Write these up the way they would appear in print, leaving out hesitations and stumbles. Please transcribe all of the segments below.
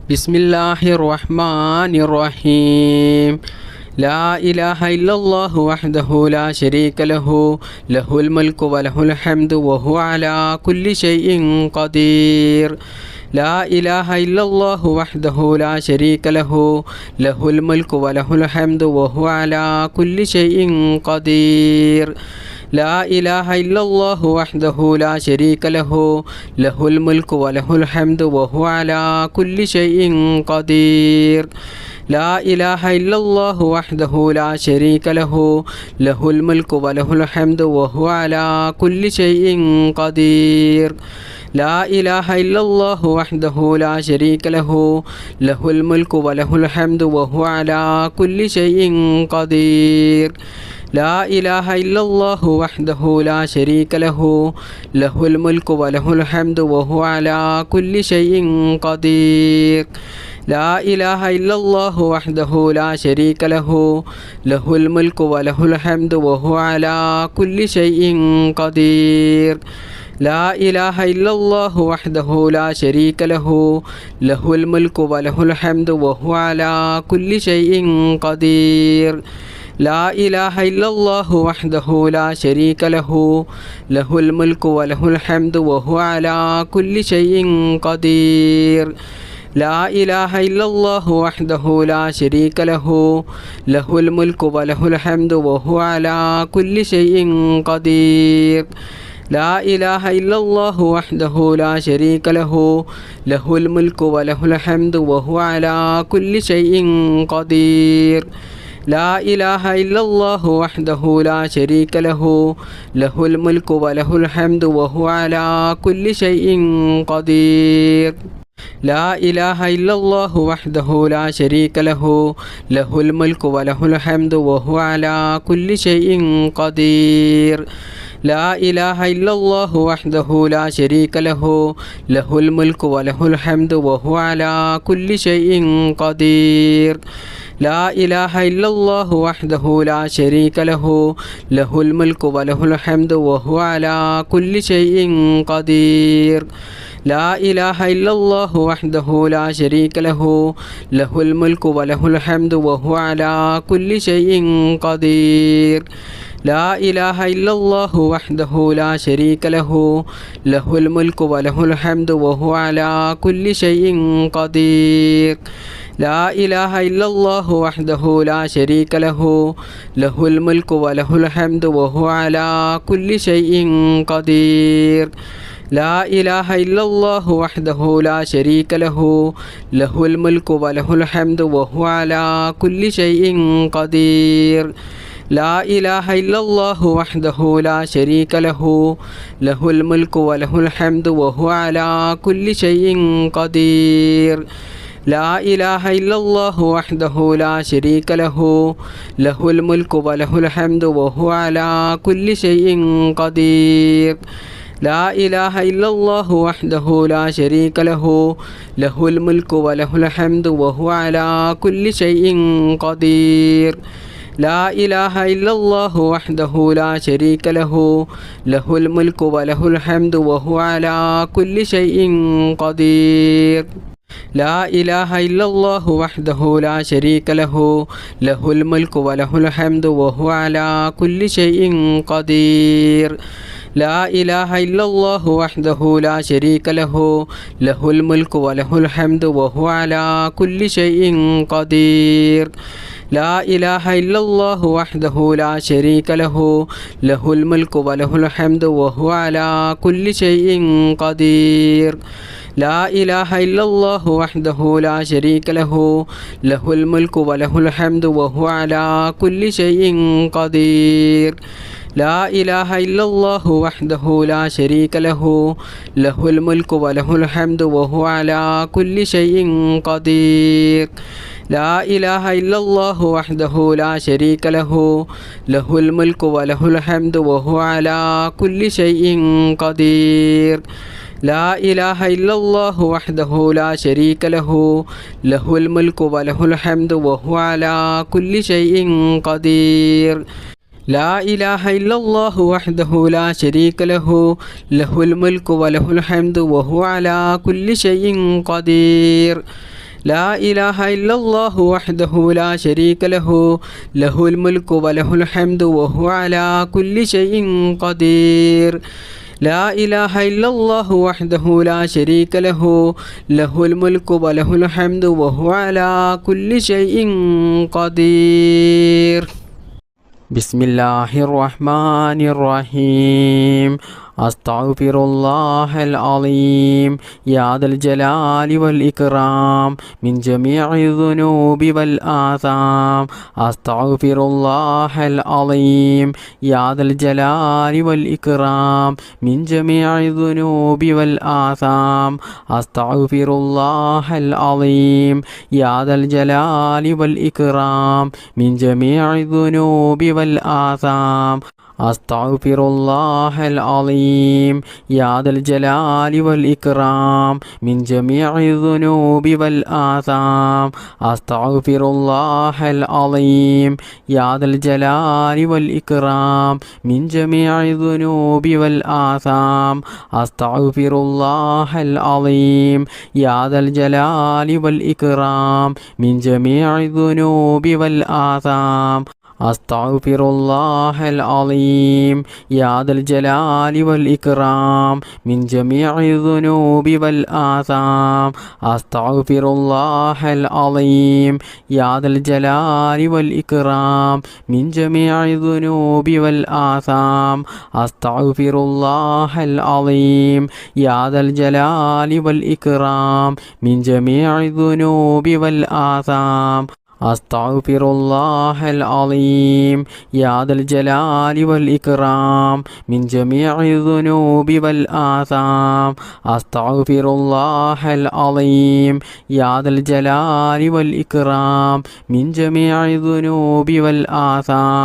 ബിസ്മില്ലാഹിർ റഹ്മാനിർ റഹീം. ലാ ഇലാഹ ഇല്ലല്ലാഹു വഹ്ദഹു ലാ ശരീക ലഹു ലഹുൽ മുൽക്കു വലഹുൽ ഹംദു വഹുവ അലാ കുല്ലി ഷൈഇൻ ഖദീർ. ലാ ഇലാഹ ഇല്ലല്ലാഹു വഹ്ദഹു ലാ ശരീക ലഹു ലഹുൽ മുൽക്കു വലഹുൽ ഹംദു വഹുവ അലാ കുല്ലി ഷൈഇൻ ഖദീർ. ലാ ഇലാഹ ഇല്ലല്ലാഹു വഹ്ദഹു ലാ ശരീക ലഹു ലഹുൽ മുൽക്കു വലഹുൽ ഹംദു വഹുവ അലാ കുല്ലി ഷൈഇൻ ഖദീർ. ലാ ഇലാഹ ഇല്ലല്ലാഹു വഹ്ദഹു ലാ ശരീക ലഹു ലഹുൽ മുൽക്കു വലഹുൽ ഹംദു വഹുവ അലാ കുല്ലി ഷൈഇൻ ഖദീർ. ലാ ഇലാഹ ഇല്ലല്ലാഹു വഹ്ദഹു ലാ ശരീക ലഹു ലഹുൽ മുൽക്കു വലഹുൽ ഹംദു വഹുവ അലാ കുല്ലി ഷൈഇൻ ഖദീർ. ലാ ഇലാഹ ഇല്ലല്ലാഹു വഹ്ദഹു ലാ ശരീക ലഹു ലഹുൽ മുൽക്കു വലഹുൽ ഹംദു വഹുവ അലാ കുല്ലി ഷൈഇൻ ഖദീർ. ലാ ഇലാഹ ഇല്ലല്ലാഹു വഹ്ദഹു ലാ ശരീക ലഹു ലഹുൽ മുൽക്കു വലഹുൽ ഹംദു വഹുവ അലാ കുല്ലി ഷൈഇൻ ഖദീർ. ലാ ഇലാഹ ഇല്ലല്ലാഹു വഹ്ദഹു ലാ ശരീക ലഹു ലഹുൽ മുൽക്കു വലഹുൽ ഹംദു വഹുവ അലാ കുല്ലി ഷൈഇൻ ഖദീർ. ലാ ഇലാഹ ഇല്ലല്ലാഹു വഹ്ദഹു ലാ ശരീക ലഹു ലഹുൽ മുൽക്കു വലഹുൽ ഹംദു വഹുവ അലാ കുല്ലി ഷൈഇൻ ഖദീർ. ലാ ഇലാഹ ഇല്ലല്ലാഹു വഹ്ദഹു ലാ ശരീക ലഹു ലഹുൽ മുൽക്കു വലഹുൽ ഹംദു വഹുവ അലാ കുല്ലി ഷൈഇൻ ഖദീർ. ലാ ഇലാഹ ഇല്ലല്ലാഹു വഹ്ദഹു ലാ ശരീക ലഹു ലഹുൽ മുൽക്കു വലഹുൽ ഹംദു വഹുവ അലാ കുല്ലി ഷൈഇൻ ഖദീർ. ലാ ഇലാഹ ഇല്ലല്ലാഹു വഹ്ദഹു ലാ ശരീക ലഹു ലഹുൽ മുൽക്കു വലഹുൽ ഹംദു വഹുവ അലാ കുല്ലി ഷൈഇൻ ഖദീർ. ലാ ഇലാഹ ഇല്ലല്ലാഹു വഹ്ദഹു ലാ ശരീക ലഹു ലഹുൽ മുൽക്കു വലഹുൽ ഹംദു വഹുവ അലാ കുല്ലി ഷൈഇൻ ഖദീർ. ലാ ഇലാഹ ഇല്ലല്ലാഹു വഹ്ദഹു ലാ ശരീക ലഹു ലഹുൽ മുൽക്കു വലഹുൽ ഹംദു വഹുവ അലാ കുല്ലി ഷൈഇൻ ഖദീർ. ലാ ഇലാഹ ഇല്ലല്ലാഹു വഹ്ദഹു ലാ ശരീക ലഹു ലഹുൽ മുൽക്കു വലഹുൽ ഹംദു വഹുവ അലാ കുല്ലി ഷൈഇൻ ഖദീർ. ലാ ഇലാഹ ഇല്ലല്ലാഹു വഹ്ദഹു ലാ ശരീക ലഹു ലഹുൽ മുൽക്കു വലഹുൽ ഹംദു വഹുവ അലാ കുല്ലി ഷൈഇൻ ഖദീർ. ലാ ഇലാഹ ഇല്ലല്ലാഹു വഹ്ദഹു ലാ ശരീക ലഹു ലഹുൽ മുൽക്കു വലഹുൽ ഹംദു വഹുവ അലാ കുല്ലി ഷൈഇൻ ഖദീർ. ലാ ഇലാഹ ഇല്ലല്ലാഹു വഹ്ദഹു ലാ ശരീക ലഹു ലഹുൽ മുൽക്കു വലഹുൽ ഹംദു വഹുവ അലാ കുല്ലി ഷൈഇൻ ഖദീർ. ലാ ഇലാഹ ഇല്ലല്ലാഹു വഹ്ദഹു ലാ ശരീക ലഹു ലഹുൽ മുൽക്കു വലഹുൽ ഹംദു വഹുവ അലാ കുല്ലി ഷൈഇൻ ഖദീർ. ലാ ഇലാഹ ഇല്ലല്ലാഹു വഹ്ദഹു ലാ ശരീക ലഹു ലഹുൽ മുൽക്കു വലഹുൽ ഹംദു വഹുവ അലാ കുല്ലി ഷൈഇൻ ഖദീർ. ലാ ഇലാഹ ഇല്ലല്ലാഹു വഹ്ദഹു ലാ ശരീക ലഹു ലഹുൽ മുൽക്കു വലഹുൽ ഹംദു വഹുവ അലാ കുല്ലി ഷൈഇൻ ഖദീർ. ലാ ഇലാഹ ഇല്ലല്ലാഹു വഹ്ദഹു ലാ ശരീക ലഹു ലഹുൽ മുൽക്കു വലഹുൽ ഹംദു വഹുവ അലാ കുല്ലി ഷൈഇൻ ഖദീർ. ലാ ഇലാഹ ഇല്ലല്ലാഹു വഹ്ദഹു ലാ ശരീക ലഹു ലഹുൽ മുൽക്കു വലഹുൽ ഹംദു വഹുവ അലാ കുല്ലി ഷൈഇൻ ഖദീർ. ലാ ഇലാഹ ഇല്ലല്ലാഹു വഹ്ദഹു ലാ ശരീക ലഹു ലഹുൽ മുൽക്കു വലഹുൽ ഹംദു വഹുവ അലാ കുല്ലി ഷൈഇൻ ഖദീർ. ലാ ഇലാഹ ഇല്ലല്ലാഹു വഹ്ദഹു ലാ ശരീക ലഹു ലഹുൽ മുൽക്കു വലഹുൽ ഹംദു വഹുവ അലാ കുല്ലി ഷൈഇൻ ഖദീർ. ലാ ഇലാഹ ഇല്ലല്ലാഹു വഹ്ദഹു ലാ ശരീക ലഹു ലഹുൽ മുൽക്കു വലഹുൽ ഹംദു വഹുവ അലാ കുല്ലി ഷൈഇൻ ഖദീർ. ലാ ഇലാഹ ഇല്ലല്ലാഹു വഹ്ദഹു ലാ ശരീക ലഹു ലഹുൽ മുൽക്കു വലഹുൽ ഹംദു വഹുവ അലാ കുല്ലി ഷൈഇൻ ഖദീർ. ലാ ഇലാഹ ഇല്ലല്ലാഹു വഹ്ദഹു ലാ ശരീക ലഹു ലഹുൽ മുൽക്കു വലഹുൽ ഹംദു വഹുവ അലാ കുല്ലി ഷൈഇൻ ഖദീർ. ലാ ഇലാഹ ഇല്ലല്ലാഹു വഹ്ദഹു ലാ ശരീക ലഹു ലഹുൽ മുൽക്കു വലഹുൽ ഹംദു വഹുവ അലാ കുല്ലി ഷൈഇൻ ഖദീർ. ലാ ഇലാഹ ഇല്ലല്ലാഹു വഹ്ദഹു ലാ ശരീക ലഹു ലഹുൽ മുൽക്കു വലഹുൽ ഹംദു വഹുവ അലാ കുല്ലി ഷൈഇൻ ഖദീർ. ലാ ഇലാഹ ഇല്ലല്ലാഹു വഹ്ദഹു ലാ ശരീക ലഹു ലഹുൽ മുൽക്കു വലഹുൽ ഹംദു വഹുവ അലാ കുല്ലി ഷൈഇൻ ഖദീർ. لا إله إلا الله وحده لا شريك له له الملك وله الحمد وهو على كل شيء قدير لا إله إلا الله وحده لا شريك له له الملك وله الحمد وهو على كل شيء قدير بسم الله الرحمن الرحيم أستغفر الله العظيم يا ذا الجلال والإكرام من جميع الذنوب والآثام أستغفر الله العظيم يا ذا الجلال والإكرام من جميع الذنوب والآثام أستغفر الله العظيم يا ذا الجلال والإكرام من جميع الذنوب والآثام أستغفر الله العظيم يا ذا الجلال والإكرام من جميع الذنوب والآثام أستغفر الله العظيم يا ذا الجلال والإكرام من جميع الذنوب والآثام أستغفر الله العظيم يا ذا الجلال والإكرام من جميع الذنوب والآثام أستغفر الله العظيم يا ذا الجلال والإكرام من جميع الذنوب والآثام أستغفر الله العظيم يا ذا الجلال والإكرام من جميع الذنوب والآثام أستغفر الله العظيم يا ذا الجلال والإكرام من جميع الذنوب والآثام أستغفر الله العظيم يا ذا الجلال والإكرام من جميع الذنوب والآثام أستغفر الله العظيم يا ذا الجلال والإكرام من جميع الذنوب والآثام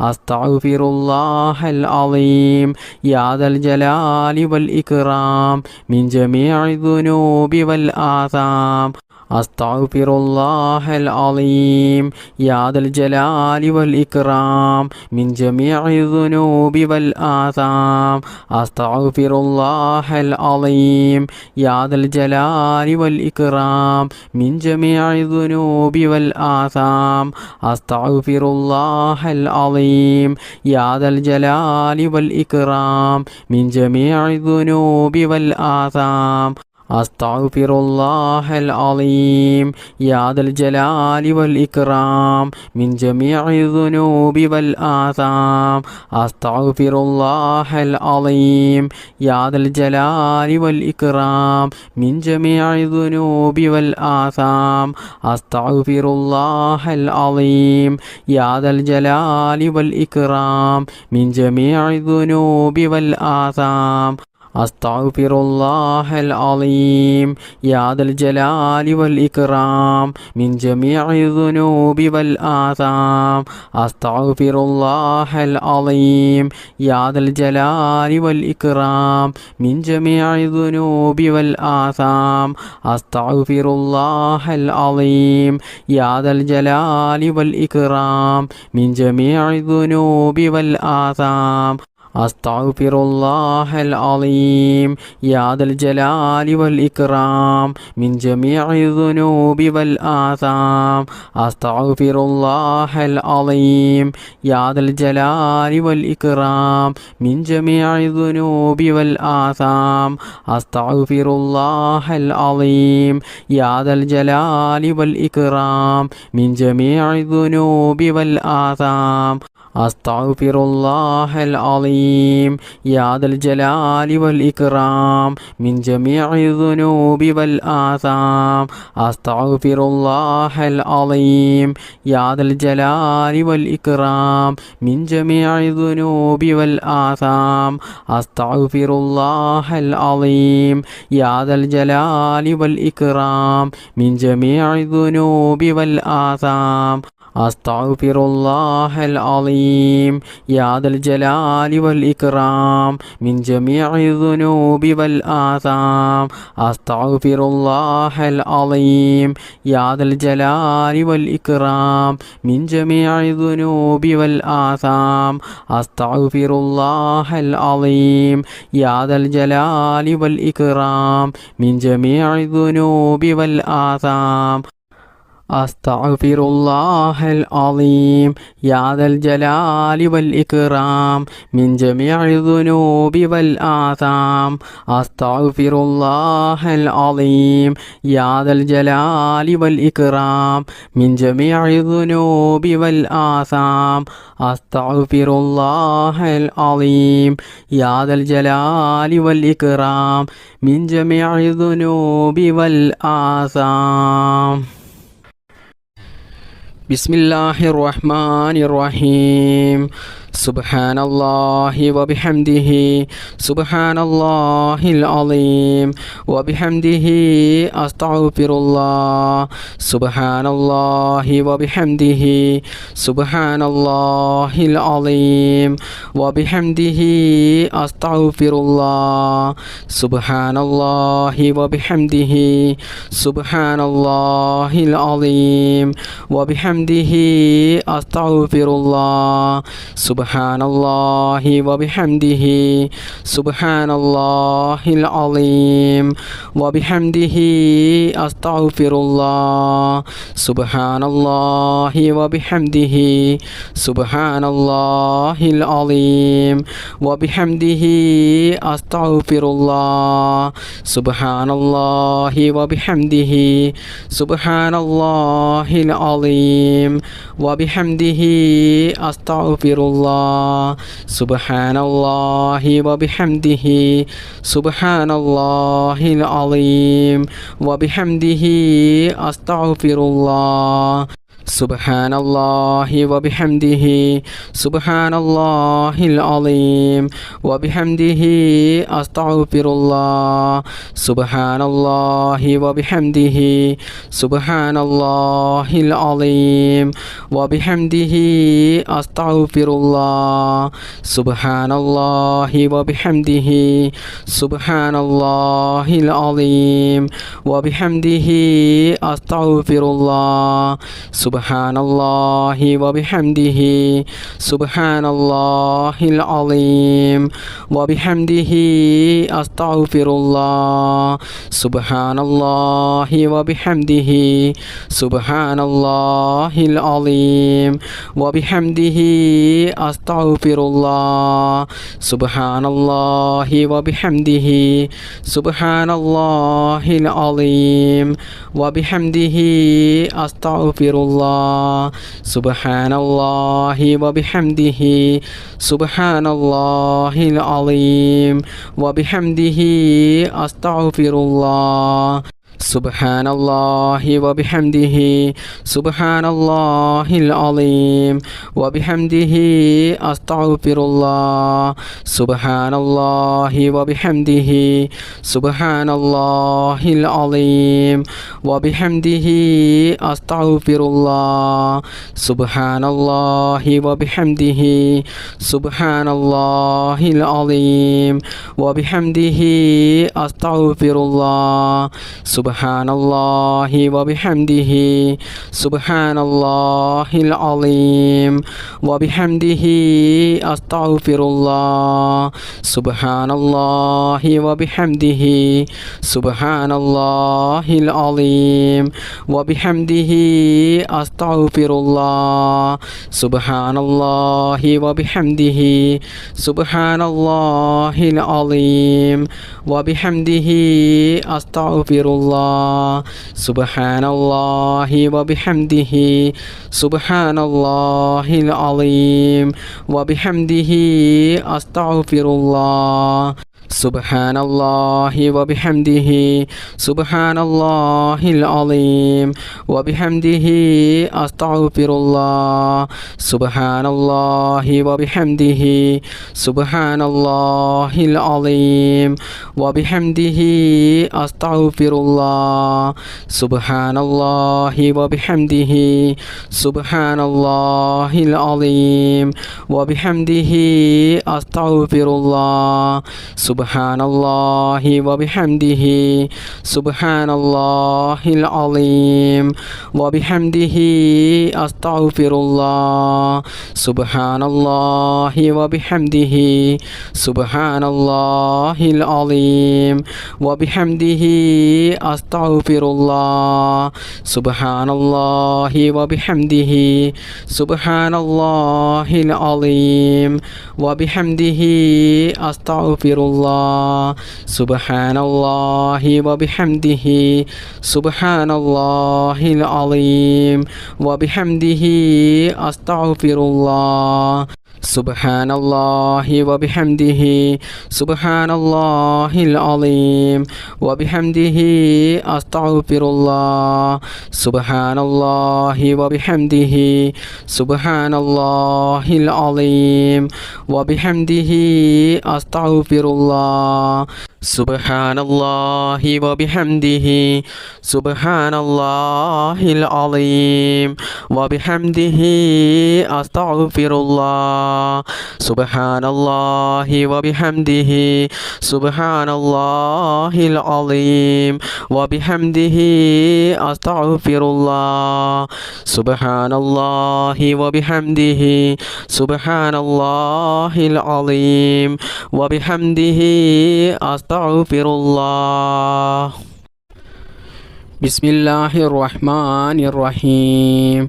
أستغفر الله العظيم يا ذا الجلال والإكرام من جميع الذنوب والآثام أستغفر الله العظيم يا ذا الجلال والإكرام من جميع الذنوب والآثام أستغفر الله العظيم يا ذا الجلال والإكرام من جميع الذنوب والآثام أستغفر الله العظيم يا ذا الجلال والإكرام من جميع الذنوب والآثام أستغفر الله العظيم يا ذا الجلال والإكرام من جميع الذنوب والآثام أستغفر الله العظيم يا ذا الجلال والإكرام من جميع الذنوب والآثام أستغفر الله العظيم يا ذا الجلال والإكرام من جميع الذنوب والآثام أستغفر الله العظيم يا ذا الجلال والإكرام من جميع الذنوب والآثام أستغفر الله العظيم يا ذا الجلال والإكرام من جميع الذنوب والآثام أستغفر الله العظيم يا ذا الجلال والإكرام من جميع الذنوب والآثام أستغفر الله العظيم يا ذا الجلال والإكرام من جميع الذنوب والآثام أستغفر الله العظيم يا ذا الجلال والإكرام من جميع الذنوب والآثام أستغفر الله العظيم يا ذا الجلال والإكرام من جميع الذنوب والآثام أستغفر الله العظيم يا ذا الجلال والإكرام من جميع الذنوب والآثام أستغفر الله العظيم يا ذا الجلال والإكرام من جميع الذنوب والآثام أستغفر الله العظيم يا ذا الجلال والإكرام من جميع الذنوب والآثام അസ്തഗ്ഫിറുല്ലാഹൽ അളീം യാ ദൽ ജലാലി വൽ ഇക്റാം മിൻ ജമീഇ ദുനൂബി വൽ ആസാം. അസ്തഗ്ഫിറുല്ലാഹൽ അളീം യാ ദൽ ജലാലി വൽ ഇക്റാം മിൻ ജമീഇ ദുനൂബി വൽ ആസാം. അസ്തഗ്ഫിറുല്ലാഹൽ അളീം യാ ദൽ ജലാലി വൽ ഇക്റാം മിൻ ജമീഇ ദുനൂബി വൽ ആസാം. അസ്തഗ്ഫിറുല്ലാഹൽ അളീം യാ ദൽ ജലാലി വൽ ഇക്റാം മിൻ ജമീഇ ദുനൂബി വൽ ആസാം. അസ്തഗ്ഫിറുല്ലാഹൽ അളീം യാ ദൽ ജലാലി വൽ ഇക്റാം മിൻ ജമീഇ ദുനൂബി വൽ ആസാം. അസ്തഗ്ഫിറുല്ലാഹൽ അളീം യാ ദൽ ജലാലി വൽ ഇക്റാം മിൻ ജമീഇ ദുനൂബി വൽ ആസാം. ബിസ്മില്ലാഹിർ റഹ്മാനിർ റഹീം. സുബ്ഹാനല്ലാഹി വബിഹംദിഹി സുബ്ഹാനല്ലാഹിൽ അളീം വബിഹംദിഹി അസ്തഗ്ഫിറുല്ലാഹ്. സുബ്ഹാനല്ലാഹി വബിഹംദിhi സുബ്ഹാനല്ലാഹിൽ അളീം വബിഹംദിhi അസ്തഗ്ഫിറുല്ലാഹ്. സുബ്ഹാനല്ലാഹി വബിഹംദിhi സുബ്ഹാനല്ലാഹിൽ അളീം വബിഹംദിhi അസ്തഗ്ഫിറുല്ലാഹ്. സുബ്ഹാനല്ലാഹി വബിഹംദിhi സുബ്ഹാനല്ലാഹിൽ അളീം വബിഹംദിhi അസ്തഗ്ഫിറുല്ലാഹ്. സുബ്ഹാനല്ലാഹി വബിഹംദിhi സുബ്ഹാനല്ലാഹിൽ അളീം വബിഹംദിhi അസ്തഗ്ഫിറുല്ലാഹ്. സുബ്ഹാനല്ലാഹി വബിഹംദിhi സുബ്ഹാനല്ലാഹിൽ അളീം വബിഹംദിhi അസ്തഗ്ഫിറുല്ലാഹ്. സുബ്ഹാനല്ലാഹി വബിഹംദിhi സുബ്ഹാനല്ലാഹിൽ അളീം വബിഹംദിhi അസ്തഗ്ഫിറുല്ലാഹ്. സുബ്ഹാനല്ലാഹി വബിഹംദിhi സുബ്ഹാനല്ലാഹിൽ അളീം വബിഹംദിhi അസ്തഗ്ഫിറുല്ലാഹ്. സുബ്ഹാനല്ലാഹി വബിഹംദിhi സുബ്ഹാനല്ലാഹിൽ അളീം വബിഹംദിhi അസ്തഗ്ഫിറുല്ലാഹ്. സുബ്ഹാനല്ലാഹി വബിഹംദിhi സുബ്ഹാനല്ലാഹിൽ അളീം വബിഹംദിhi അസ്തഗ്ഫിറുല്ലാഹ്. സുബ്ഹാനല്ലാഹി വബിഹംദിhi സുബ്ഹാനല്ലാഹിൽ അളീം വബിഹംദിhi അസ്തഗ്ഫിറുല്ലാഹ്. സുബ്ഹാനല്ലാഹി വബിഹംദിhi സുബ്ഹാനല്ലാഹിൽ അളീം വബിഹംദിhi അസ്തഗ്ഫിറുല്ലാഹ്. സുബ്ഹാനല്ലാഹി വബിഹംദിhi സുബ്ഹാനല്ലാഹിൽ അളീം വബിഹംദിhi അസ്തഗ്ഫിറുല്ലാഹ്. സുബ്ഹാനല്ലാഹി വബിഹംദിhi സുബ്ഹാനല്ലാഹിൽ അളീം വബിഹംദിhi അസ്തഗ്ഫിറുല്ലാഹ്. സുബ്ഹാനല്ലാഹി വബിഹംദിhi സുബ്ഹാനല്ലാഹിൽ അളീം വബിഹംദിhi അസ്തഗ്ഫിറുല്ലാഹ്. സുബ്ഹാനല്ലാഹി വബിഹംദിhi സുബ്ഹാനല്ലാഹിൽ അളീം വബിഹംദിhi അസ്തഗ്ഫിറുല്ലാഹ്. സുബ്ഹാനല്ലാഹി വബിഹംദിhi സുബ്ഹാനല്ലാഹിൽ അളീം വബിഹംദിhi അസ്തഗ്ഫിറുല്ലാഹ്. സുബ്ഹാനല്ലാഹി വബിഹംദിhi സുബ്ഹാനല്ലാഹിൽ അളീം വബിഹംദിhi അസ്തഗ്ഫിറുല്ലാഹ്. സുബ്ഹാനല്ലാഹി വബിഹംദിhi സുബ്ഹാനല്ലാഹിൽ അളീം വബിഹംദിhi അസ്തഗ്ഫിറുല്ലാഹ്. സുബ്ഹാനല്ലാഹി വബിഹംദിhi സുബ്ഹാനല്ലാഹിൽ അളീം വബിഹംദിhi അസ്തഗ്ഫിറുല്ലാഹ്. സുബ്ഹാനല്ലാഹി വബിഹംദിhi സുബ്ഹാനല്ലാഹിൽ അളീം വബിഹംദിhi അസ്തഗ്ഫിറുല്ലാഹ്. سبحان الله وبحمده سبحان الله العظيم وبحمده أستغفر الله سبحان الله وبحمده سبحان الله العظيم وبحمده أستغفر الله سبحان الله وبحمده سبحان الله العظيم وبحمده أستغفر الله سبحان الله وبحمده سبحان الله العظيم وبحمده أستغفر الله سبحان الله وبحمده سبحان الله العظيم وبحمده أستغفر الله سبحان الله وبحمده سبحان الله العظيم وبحمده أستغفر الله سبحان الله وبحمده سبحان الله العظيم وبحمده أستغفر الله سبحان الله وبحمده سبحان الله العظيم وبحمده أستغفر الله سبحان الله وبحمده سبحان الله العظيم وبحمده أستغفر الله سبحان الله وبحمده سبحان الله العظيم وبحمده أستغفر الله سبحان الله وبحمده سبحان الله العظيم وبحمده أستغفر الله سبحان الله وبحمده سبحان الله العظيم وبحمده أستغفر الله بسم الله الرحمن الرحيم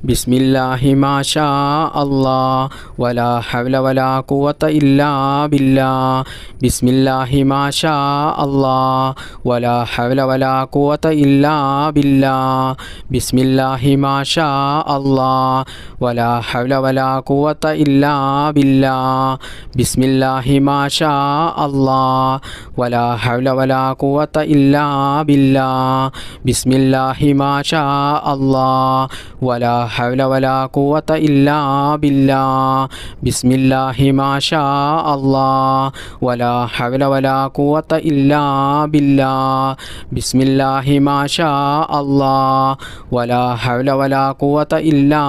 بسم الله ما شاء الله ولا حول ولا قوة إلا بالله بسم الله ما شاء الله ولا حول ولا قوة إلا بالله بسم الله ما شاء الله ولا حول ولا قوة إلا بالله بسم الله ما شاء الله ولا حول ولا قوة إلا بالله بسم الله ما شاء الله ولا حول ولا قوة إلا بالله بسم الله ما شاء الله ولا حول ولا قوة إلا بالله بسم الله ما شاء الله ولا حول ولا قوة إلا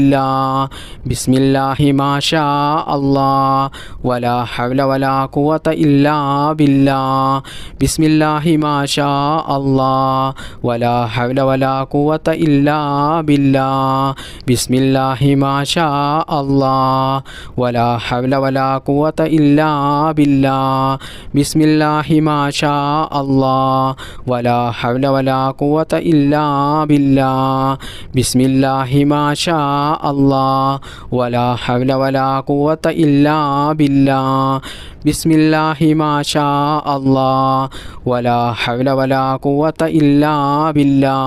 بالله بسم الله ما شاء الله ولا حول ولا قوة إلا بالله بسم الله ما شاء الله ولا حول ولا قوة إلا بالله بسم الله ما شاء الله ولا حول ولا قوة إلا بالله بسم الله ما شاء الله ولا حول ولا قوة إلا بالله بسم الله ما شاء الله ولا حول ولا قوة إلا بالله بسم الله ما شاء الله ولا حول ولا قوة إلا بالله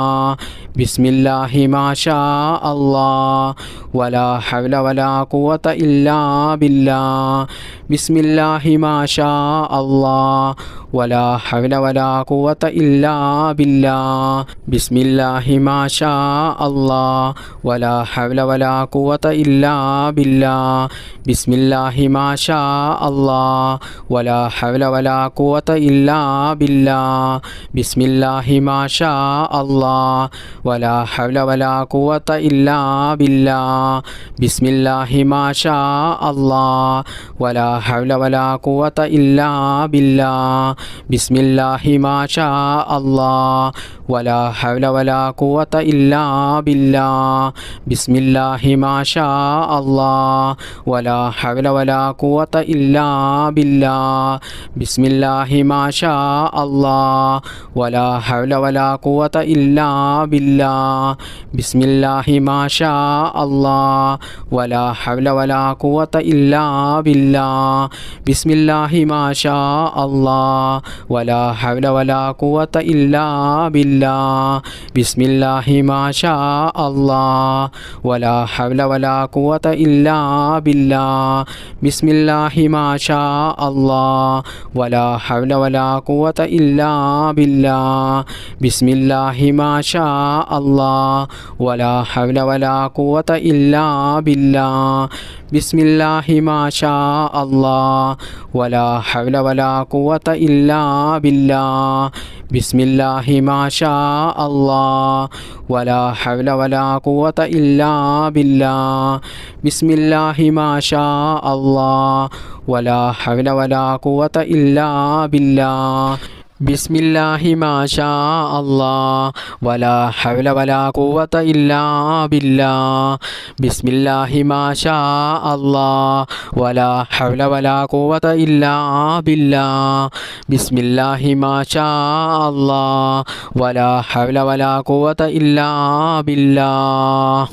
بسم الله ما شاء الله ولا حول ولا قوة إلا بالله بسم الله ما شاء الله ولا حول ولا قوة إلا بالله بسم الله ما شاء الله ولا حول ولا قوة إلا بالله بسم الله ما شاء الله ولا حول ولا قوة إلا بالله بسم الله ما شاء الله ولا حول ولا قوة إلا بالله بسم الله ما شاء الله ولا حول ولا قوة إلا بالله بسم الله ما شاء الله ولا حول ولا قوة إلا بالله بسم الله ما شاء الله ولا حول ولا قوة إلا بالله بسم الله ما شاء الله ولا حول ولا قوة إلا بالله بسم الله ما شاء الله ولا حول ولا قوة إلا بالله بسم الله ما شاء الله ولا حول ولا قوة إلا بالله بسم الله ما شاء الله ولا حول ولا قوة إلا بالله بسم الله ما شاء الله ولا حول ولا قوة إلا بالله بسم الله ما شاء الله ولا حول ولا قوة إلا بالله بسم الله ما شاء الله ولا حول ولا قوة إلا بالله بسم الله ما شاء الله ولا حول ولا قوة إلا بالله بسم الله ما شاء الله ولا حول ولا قوة إلا بالله بسم الله ما شاء الله ولا حول ولا قوة إلا بالله بسم الله ما شاء الله ولا حول ولا قوة إلا بالله بسم الله ما شاء الله ولا حول ولا قوة إلا بالله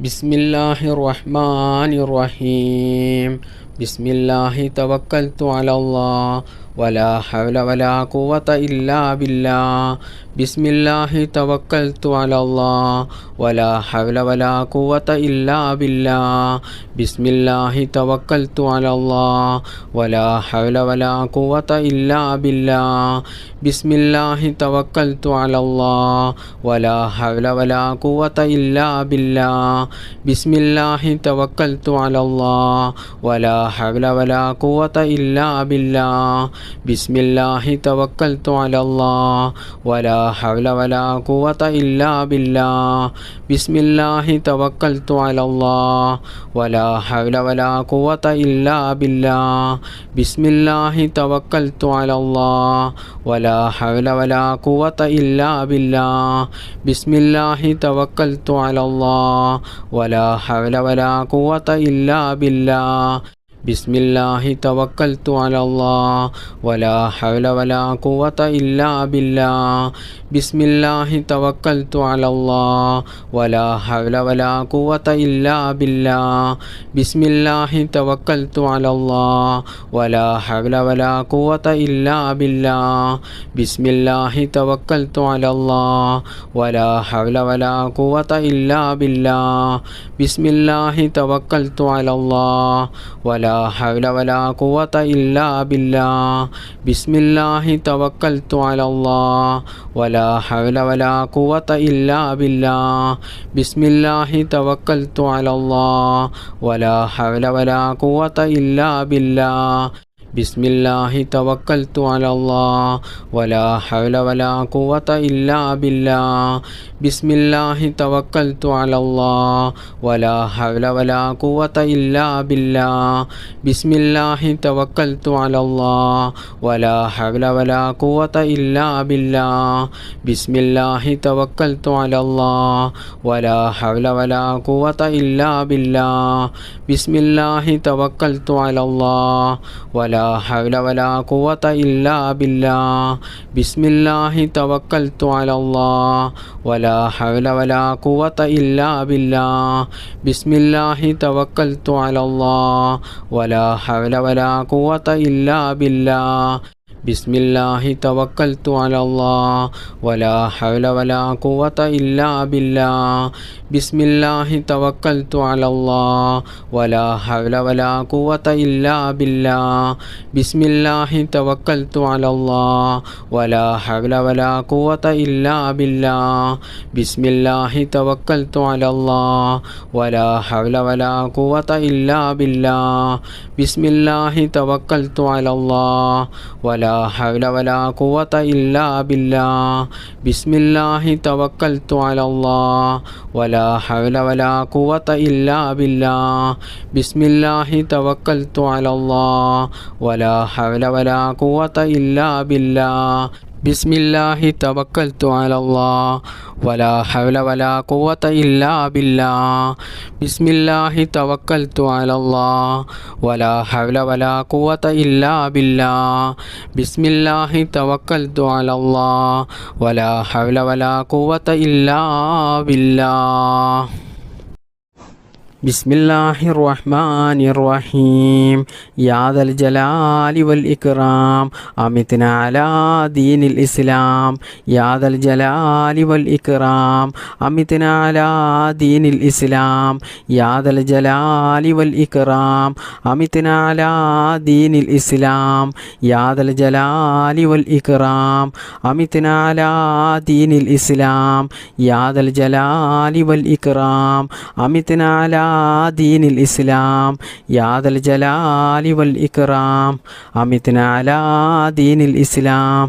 بسم الله الرحمن الرحيم بسم الله توكلت على الله ولا حول ولا قوة إلا بالله بسم الله توكلت على الله ولا حول ولا قوة إلا بالله بسم الله توكلت على الله ولا حول ولا قوة إلا بالله بسم الله توكلت على الله ولا حول ولا قوة إلا بالله بسم الله توكلت على الله ولا حول ولا قوة إلا بالله بسم الله توكلت على الله ولا حول ولا قوة إلا بالله بسم الله توكلت على الله ولا حول ولا قوة إلا بالله بسم الله توكلت على الله ولا حول ولا قوة إلا بالله بسم الله توكلت على الله ولا حول ولا قوة إلا بالله بسم الله توكلت على الله ولا حول ولا قوة إلا بالله بسم الله توكلت على الله ولا حول ولا قوة إلا بالله بسم الله توكلت على الله ولا حول ولا قوة إلا بالله بسم الله توكلت على الله ولا حول ولا قوة إلا بالله بسم الله توكلت على الله ولا حول ولا قوة إلا بالله بسم الله توكلت على الله ولا حول ولا قوة إلا بالله بسم الله توكلت على الله ولا حول ولا قوة إلا بالله بسم الله توكلت على الله ولا حول ولا قوة إلا بالله بسم الله توكلت على الله ولا حول ولا قوة إلا بالله بسم الله توكلت على الله ولا حول ولا قوة إلا بالله بسم الله توكلت على الله ولا حول ولا قوة إلا بالله بسم الله توكلت على الله ولا حول ولا قوة إلا بالله بسم الله توكلت على الله ولا حول ولا قوة إلا بالله بسم الله توكلت على الله ولا حول ولا قوة إلا بالله بسم الله توكلت على الله ولا حول ولا قوة إلا بالله بسم الله توكلت على الله ولا حول ولا قوة إلا بالله بسم الله توكلت على الله ولا حول ولا قوة إلا بالله بسم الله توكلت على الله ولا حول ولا قوة إلا بالله بسم الله توكلت على الله ولا حول ولا قوة إلا بالله بسم الله توكلت على الله ولا حول ولا قوة إلا بالله بسم الله توكلت على الله ولا حول ولا قوة إلا بالله بسم الله توكلت على الله ولا حول ولا قوة إلا بالله بسم الله توكلت على الله ولا حول ولا قوة إلا بالله بسم الله توكلت على الله ولا حول ولا قوة إلا بالله ബിസ്മില്ലാഹിർ റഹ്മാനിർ റഹീം യാ ദൽ ജലാലി വൽ ഇക്റാം അമിത്നാ അലാ ദീനിൽ ഇസ്ലാം യാ ദൽ ജലാലി വൽ ഇക്റാം അമിത്നാ അലാ ദീനിൽ ഇസ്ലാം യാ ദൽ ജലാലി വൽ ഇക്റാം അമിത്നാ അലാ ദീനിൽ ഇസ്ലാം യാ ദൽ ജലാലി വൽ ഇക്റാം അമിത്നാ അലാ ദീനിൽ ഇസ്ലാം യാ ദൽ ജലാലി വൽ ഇക്റാം അമിത്നാ അലാ ദീനിൽ ഇസ്ലാം യാ ദൽ ജലാലി വൽ ഇക്റാം അമിത്നാ അലാ ദീനിൽ ഇസ്ലാം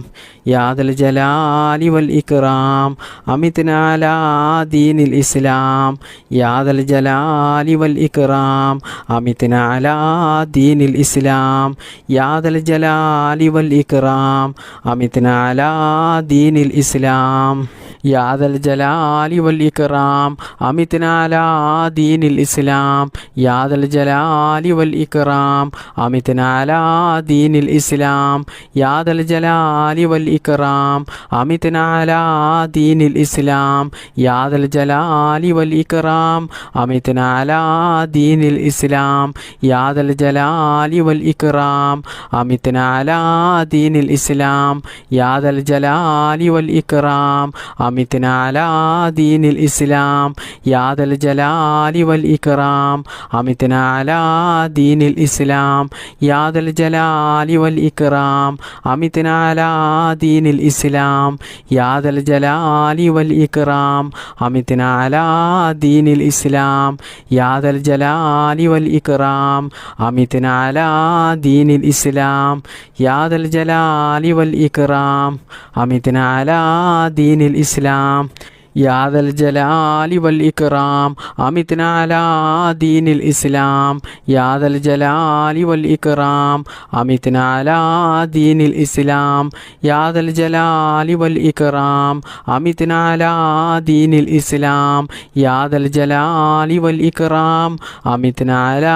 യാ ദൽ ജലാലി വൽ ഇക്റാം അമിത്നാ അലാ ദീനിൽ ഇസ്ലാം യാ ദൽ ജലാലി വൽ ഇക്റാം അമിത്നാ അലാ ദീനിൽ ഇസ്ലാം യാ ദൽ ജലാലി വൽ ഇക്റാം അമിത്നാ അലാ ദീനിൽ ഇസ്ലാം യാ ദൽ ജലാലി വൽ ഇക്റാം അമിത്നാ അലാ ദീനിൽ ഇസ്ലാം യാ ദൽ ജലാലി വൽ ഇക്റാം അമിത്നാ അലാ ദീനിൽ ഇസ്ലാം യാ ദൽ ജലാലി വൽ ഇക്റാം അമിത്നാ അലാ ദീനിൽ ഇസ്ലാം യാ ദൽ ജലാലി വൽ ഇക്റാം അമിത്നാ അലാ ദീനിൽ ഇസ്ലാം യാ ദൽ ജലാലി വൽ ഇക്റാം അമിത്നാ അലാ ദീനിൽ ഇസ്ലാം യാ ദൽ ജലാലി വൽ ഇക്റാം അമിത്നാ അലാ ദീനിൽ ഇസ്ലാം യാ ദൽ ജലാലി വൽ ഇക്റാം അമിത്നാ അലാ ദീനിൽ ഇസ്ലാം യാ ദൽ ജലാലി വൽ ഇക്റാം അമിത്നാ അലാ ദീനിൽ ഇസ്ലാം യാ ദൽ ജലാലി വൽ ഇക്റാം അമിത്നാ അലാ ദീനിൽ ഇസ്ലാം യാ ദൽ ജലാലി വൽ ഇക്റാം അമിത്നാ അലാ ദീനിൽ ഇസ്ലാം യാ ദൽ ജലാലി വൽ ഇക്റാം അമിത്നാ അലാ ദീനിൽ ഇസ്ലാം യാ ദൽ ജലാലി വൽ ഇക്റാം അമിത്നാ അലാ ദീനിൽ ഇസ്ലാം യാ ദൽ ജലാലി വൽ ഇക്റാം അമിത്നാ അലാ ദീനിൽ ഇസ്ലാം യാ ദൽ ജലാലി വൽ ഇക്റാം അമിത്നാ അലാ ദീനിൽ ഇസ്ലാം യാ ദൽ ജലാലി വൽ ഇക്റാം അമിത്നാ അലാ ദീനിൽ ഇസ്ലാം യാ ദൽ ജലാലി വൽ ഇക്റാം അമിത്നാ അലാ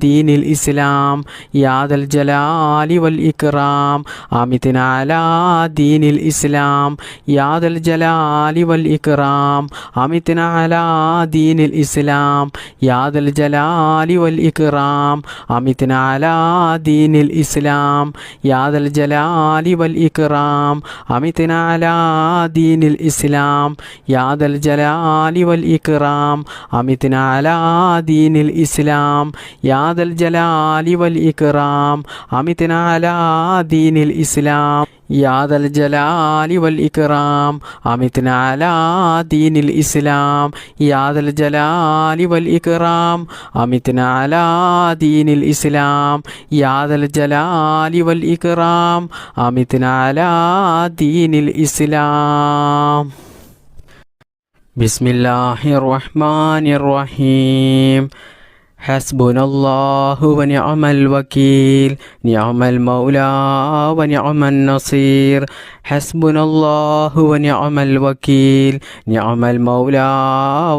ദീനിൽ ഇസ്ലാം യാ ദൽ ജലാലി വൽ ഇക്റാം അമിത്നാ അലാ ദീനിൽ ഇസ്ലാം യാ ദൽ ജലാലി വൽ ഇക്റാം അമിത്നാ അലാ ദീനിൽ ഇസ്ലാം യാ ദൽ ജലാലി വൽ ഇക്റാം അമിത്നാ അലാ ദീനിൽ ഇസ്ലാം യാ ദൽ ജലാലി വൽ ഇക്റാം അമിത്നാ അലാ ദീനിൽ ഇസ്ലാം യാ ദൽ ജലാലി വൽ ഇക്റാം അമിത്നാ അലാ ദീനിൽ ഇസ്ലാം യാ ദൽ ജലാലി വൽ ഇക്റാം അമിത്നാ അലാ ദീനിൽ ഇസ്ലാം യാ ദൽ ജലാലി വൽ ഇക്റാം അമിത്നാ അലാ ദീനിൽ ഇസ്ലാം യാ ദൽ ജലാലി വൽ ഇക്റാം അമിത്നാ അലാ ദീനിൽ ഇസ്ലാം ബിസ്മില്ലാഹിർ റഹ്മാനിർ റഹീം ഹസ്ബുനല്ലാഹു വനിഅമൽ വകീൽ നിഅമൽ മൗലാ വനിഅമൻ നസീർ ഹസ്ബുനല്ലാഹു വനിഅമൽ വകീൽ നിഅമൽ മൗലാ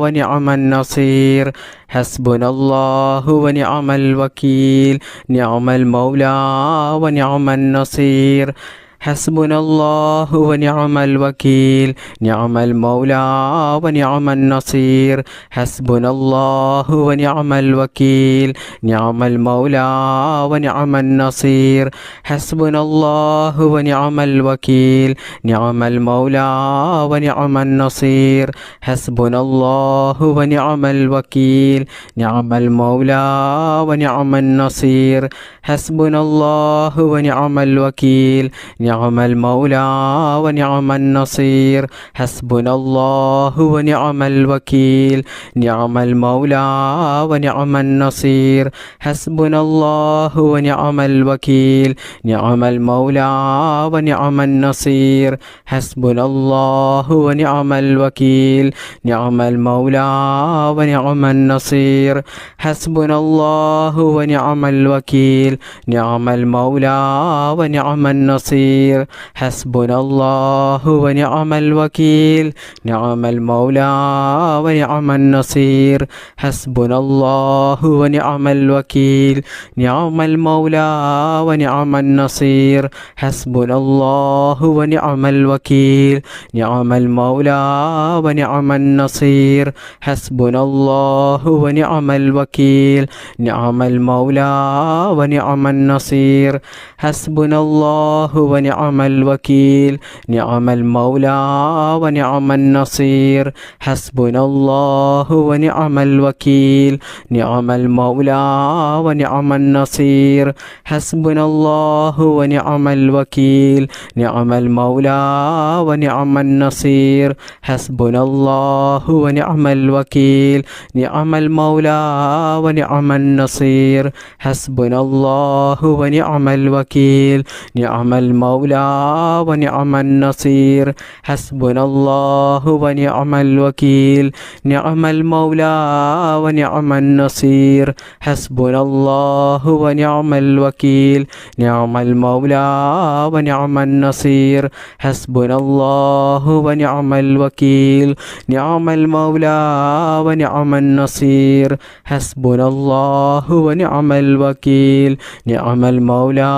വനിഅമൻ നസീർ ഹസ്ബുനല്ലാഹു വനിഅമൽ വകീൽ നിഅമൽ മൗലാ വനിഅമൻ നസീർ ഹസ്ബുനല്ലാഹു വനിഅമൽ വകീൽ നിഅമൽ മൗലാ വനിഅമൻ നസീർ ഹസ്ബുനല്ലാഹു വനിഅമൽ വകീൽ നിഅമൽ മൗലാ വനിഅമൻ നസീർ ഹസ്ബുനല്ലാഹു വനിഅമൽ വകീൽ നിഅമൽ മൗലാ വനിഅമൻ നസീർ ഹസ്ബുനല്ലാഹു വനിഅമൽ വകീൽ നിഅമൽ മൗലാ വനിഅമൻ നസീർ ഹസ്ബുനല്ലാഹു വനിഅമൽ വകീൽ നിഅമൽ മൗലാ വനിഅമൻ നസീർ ഹസ്ബുനല്ലാഹു വനിഅമൽ വകീൽ നിഅമൽ മൗലാ വനിഅമൻ നസീർ ഹസ്ബുനല്ലാഹു വനിഅമൽ വകീൽ നിഅമൽ മൗലാ വനിഅമൻ നസീർ ഹസ്ബുനല്ലാഹു വനിഅമൽ വകീൽ നിഅമൽ മൗലാ വനിഅമൻ നസീർ ഹസ്ബുനല്ലാഹു വനിഅമൽ വകീൽ നിഅമൽ മൗലാ വനിഅമൻ നസീർ النصير حسبنا الله ونعم الوكيل نعم المولى ونعم النصير حسبنا الله ونعم الوكيل نعم المولى ونعم النصير حسبنا الله ونعم الوكيل نعم المولى ونعم النصير حسبنا الله ونعم الوكيل نعم المولى ونعم النصير حسبنا الله ونعم الوكيل نعم المولى ونعم النصير حسبنا الله ونعم الوكيل نعم المولى ونعم النصير حسبنا الله ونعم الوكيل نعم المولى ونعم النصير حسبنا الله ونعم الوكيل نعم المولى ونعم النصير حسبنا الله ونعم الوكيل نعم المولى ونعم النصير حسبنا الله ونعم الوكيل نعم المولى ونعم النصير حسبنا الله ونعم الوكيل نعم المولى ونعم النصير حسبنا الله ونعم الوكيل نعم المولى ونعم النصير حسبنا الله ونعم الوكيل نعم المولى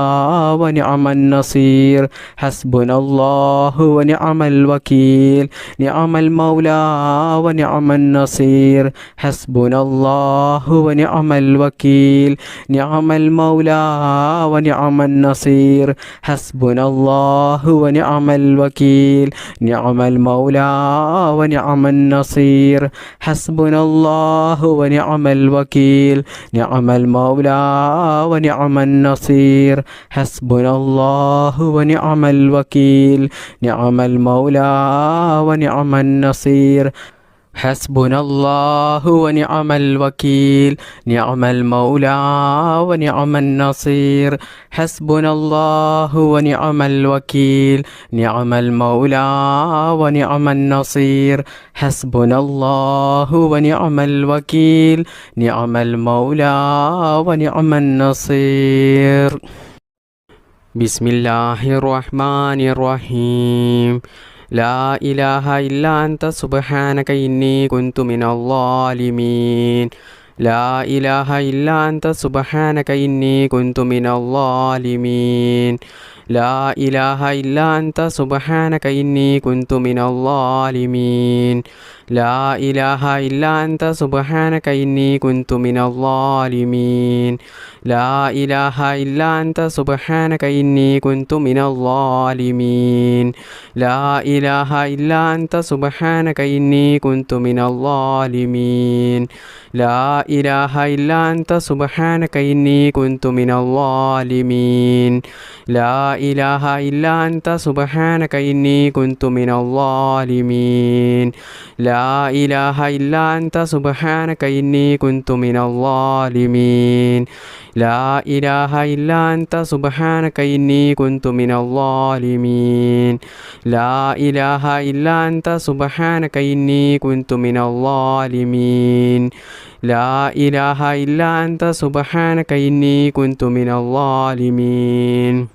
ونعم النصير حسبنا الله ونعم الوكيل نعم المولى ونعم النصير حسبنا الله ونعم الوكيل نعم المولى ونعم النصير حسبنا الله ونعم الوكيل نعم المولى ونعم النصير حسبنا الله ونعم الوكيل نعم المولى ونعم النصير حسبنا الله ونعم الوكيل نعم المولى ونعم النصير حسبنا الله ونعم الوكيل نعم المولى ونعم النصير حسبنا الله ونعم الوكيل نعم المولى ونعم النصير حسبنا الله ونعم الوكيل نعم المولى ونعم النصير بسم الله الرحمن الرحيم لا إله إلا أنت سبحانك إني كنت من الظالمين لا إله إلا أنت سبحانك إني كنت من الظالمين لا إله إلا أنت سبحانك إني كنت من الظالمين لا إله إلا أنت سبحانك إني كنت من الظالمين لا إله إلا أنت سبحانك إني كنت من الظالمين لا إله إلا أنت سبحانك إني كنت من الظالمين لا إله إلا أنت سبحانك إني كنت من الظالمين لا إله إلا أنت سبحانك إني كنت من الظالمين لا إله إلا أنت سبحانك إني كنت من الظالمين لا إله إلا أنت سبحانك إني كنت من الظالمين لا إله إلا أنت سبحانك إني كنت من الظالمين لا إله إلا أنت سبحانك إني كنت من الظالمين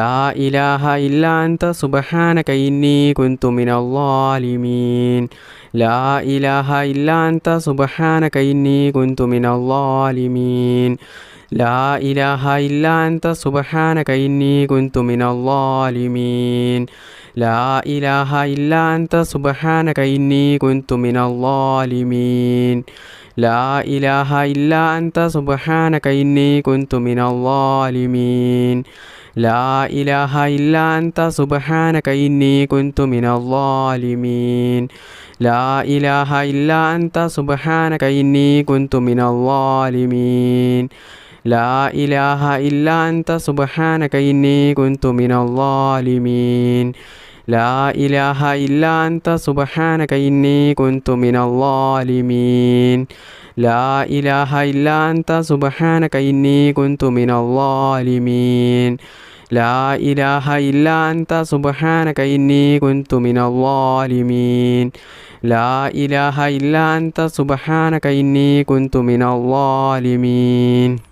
لا إله إلا أنت سبحانك إني كنت من الظالمين لا إله إلا أنت سبحانك إني كنت من الظالمين لا إله إلا أنت سبحانك إني كنت من الظالمين لا إله إلا أنت سبحانك إني كنت من الظالمين لا إله إلا أنت سبحانك إني كنت من الظالمين لا إله إلا أنت سبحانك إني كنت من الظالمين لا إله إلا أنت سبحانك إني كنت من الظالمين لا إله إلا أنت سبحانك إني كنت من الظالمين لا إله إلا أنت سبحانك إني كنت من الظالمين لا إله إلا أنت سبحانك إني كنت من الظالمين لا إله إلا أنت سبحانك إني كنت من الظالمين لا إله إلا أنت سبحانك إني كنت من الظالمين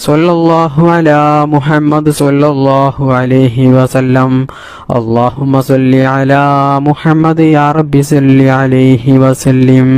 സല്ലല്ലാഹു അലാ മുഹമ്മദ് സല്ലല്ലാഹു അലൈഹി വസല്ലം. അല്ലാഹുമ്മ സല്ലി അലാ മുഹമ്മദ് യാ റബ്ബി സല്ലി അലൈഹി വസല്ലിം.